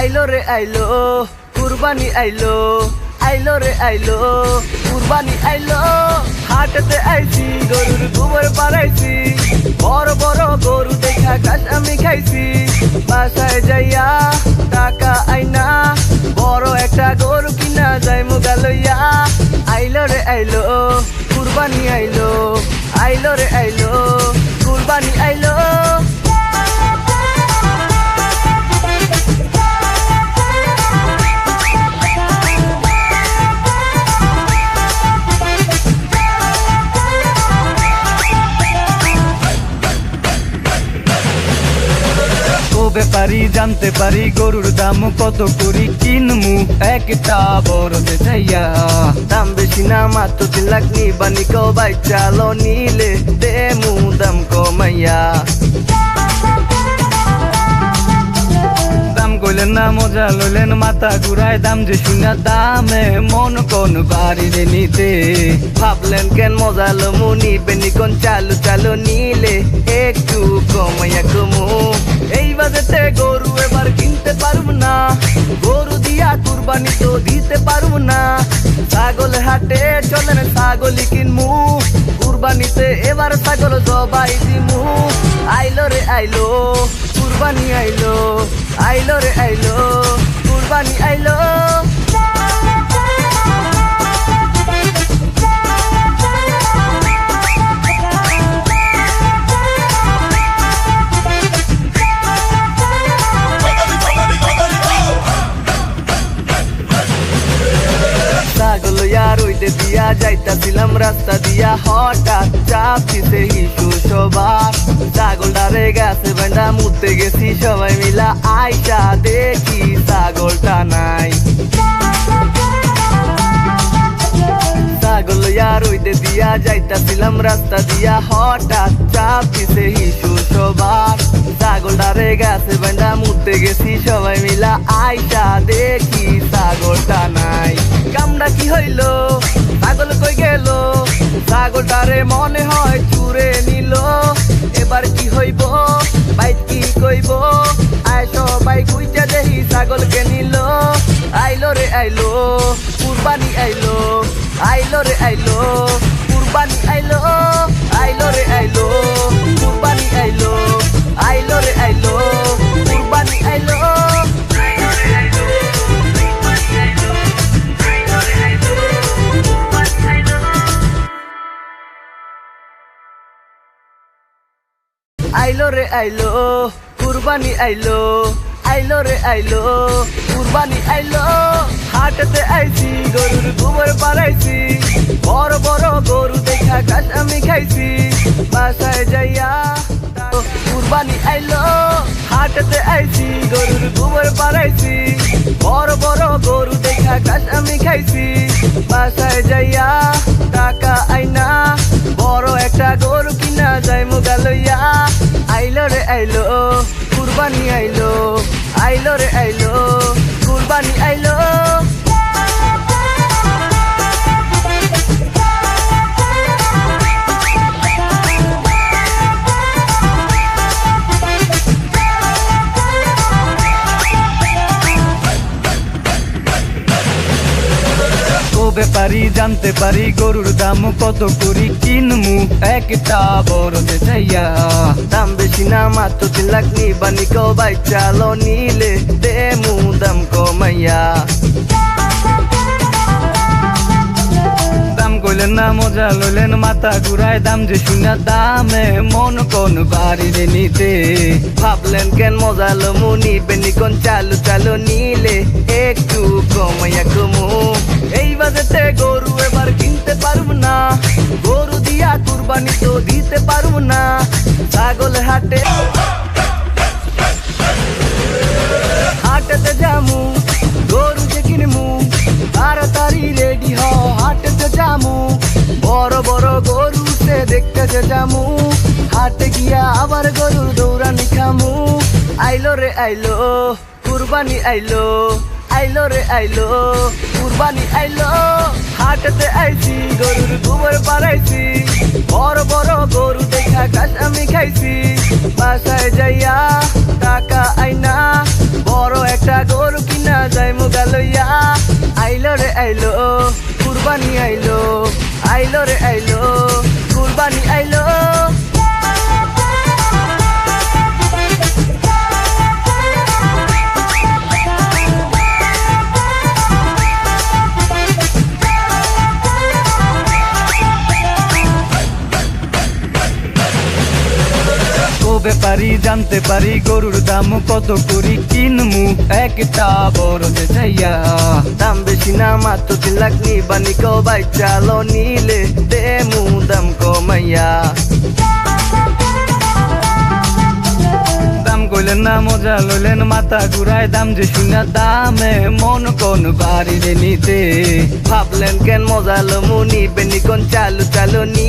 আইলো রে আইলো কুরবানি আইলো আইলো রে আইলো কুরবানি আইলো হাটতে আইছি গরুর গোবর পাড়াইছি বড় বড় গরু দেখা ঘাস আমি খাইছি বাসায় যাইয়া টাকা আইনা বড় একটা গরু কিনা যাই মুগা লইয়া আইলো রে আইলো কুরবানি আইলো আইলো রে আইলো কুরবানি আইলো ব্যাপারি জানতে পারি গরুর দাম কত করি কিনমু একটা বড়তে চাইয়া দাম বেশি না মাত্র 3 লাখ নিবানি কো বাইক চালো নিলে দেমু দাম কমাইয়া দাম কইলেন না মজা লইলেন মাথা ঘুরায় দাম যে শুনা দামে মন কোন বাড়িরে নিতে ভাবলেন কেন মজা লমু নিবেনি কোন চালু চালু নিলে একটু কমাইয়া কমু এই বাজেটে গরু এবার কিনতে পারব না গরু দিয়া কুরবানি তো দিতে পারব না ছাগল হাটে চলেন ছাগলই কিনমু কুরবানিতে এবার ছাগল জবাই দিমু আইলো রে আইলো কুরবানি আইলো আইলো রে আইলো কুরবানি আইলো ছাগল ইয়ার ওইতে দিয়া যাইতাছিলাম রাস্তা দিয়া হঠাৎ চাপ দিতে হিসু সবার ছাগলটারে গেছে বেন্ডা মুতে গেছি সবাই মিলা আইসা দেখি ছাগলটা নাই ছাগল ইয়ার ওইতে দিয়া যাইতাছিলাম রাস্তা দিয়া হঠাৎ চাপ দিতে হিসু সবার ছাগলটারে গেছে বেন্ডা মুতে গেছি সবাই মিলা আইসা দেখি ছাগলটা নাই কামটা কি হইলো ছাগল কই গেল ছাগলটারে মনে হয় চুরে নিল এবার কি হইব বাইক কি কইব আয় সবাই কুইটা দেহি ছাগলকে নিল আইলো রে আইলো কুরবানি আইলো আইলো রে আইলো কুরবানি আইলো আইলো রে আইলো কুরবানি আইলো আইলো রে আইলো কুরবানি আইলো আইলো রে আইলো কুরবানি আইলো আইলো রে আইলো কুরবানি আইলো হাটতে আইছি গরুর গোবর পাড়াইছি বড় বড় গরু দেখা ঘাস আমি খাইছি বাসায় যাইয়া কুরবানি আইলো হাটতে আইছি গরুর গোবর পাড়াইছি বড় বড় গরু দেখা ঘাস আমি খাইছি বাসায় যাইয়া টাকা আইনা বড় একটা গরু কিনা যাই মুগা লইয়া আইলো রে আইলো কুরবানি আইলো আইলো রে আইলো কুরবানি আইলো ব্যাপারি জানতে পারি গরুর দাম কত করি কিনমু একটা বড়তে চাইয়া দাম বেশি না মাত্র 3 লাখ নিবানি কো বাইক চালো নিলে দেমু দাম কমাইয়া দাম কইলেন না মজা লইলেন মাথা ঘুরায় দাম যে শুনা দামে মন কোন বাড়িরে নিতে ভাবলেন কেন মজা লমু নিবেনি কোন চালু চালু নিলে একটু কমাইয়া কমু এই বাজেটে গরু এবার কিনতে পারব না গরু দিয়া কুরবানি তো দিতে পারব না ছাগল হাটে হাটতে যামু গরু যে কিনমু তাড়াতাড়ি রেডি হ হাটতে যামু বড় বড় গরু সে দেখতে যামু হাটে গিয়া আবার গরুর দৌড়ানি খামু আইলো রে আইলো কুরবানি আইলো আইলো রে আইলো কুরবানি আইলো হাটতে আইছি গরুর গোবর পাড়াইছি বড় বড় গরু দেখা ঘাস আমি খাইছি বাসায় যাইয়া টাকা আইনা বড় একটা গরু কিনা যাই মুগা লইয়া আইলো রে আইলো কুরবানি আইলো আইলো রে আইলো কুরবানি আইলো ব্যাপারি জানতে পারি গরুর দাম কত করি কিনমু একটা বড় যে যাইয়া দাম বেশি না মাত্র 3 লাখ নিবানি কো ভাই চালো নিলে দেমু দাম কমাইয়া দাম কইলেন না মজা লইলেন মাথা ঘুরায় দাম যে শুনা দামে মন কোন বাড়িরে নিতে ভাবলেন কেন মজা লমু নিবেনি কোন চালু চালু নি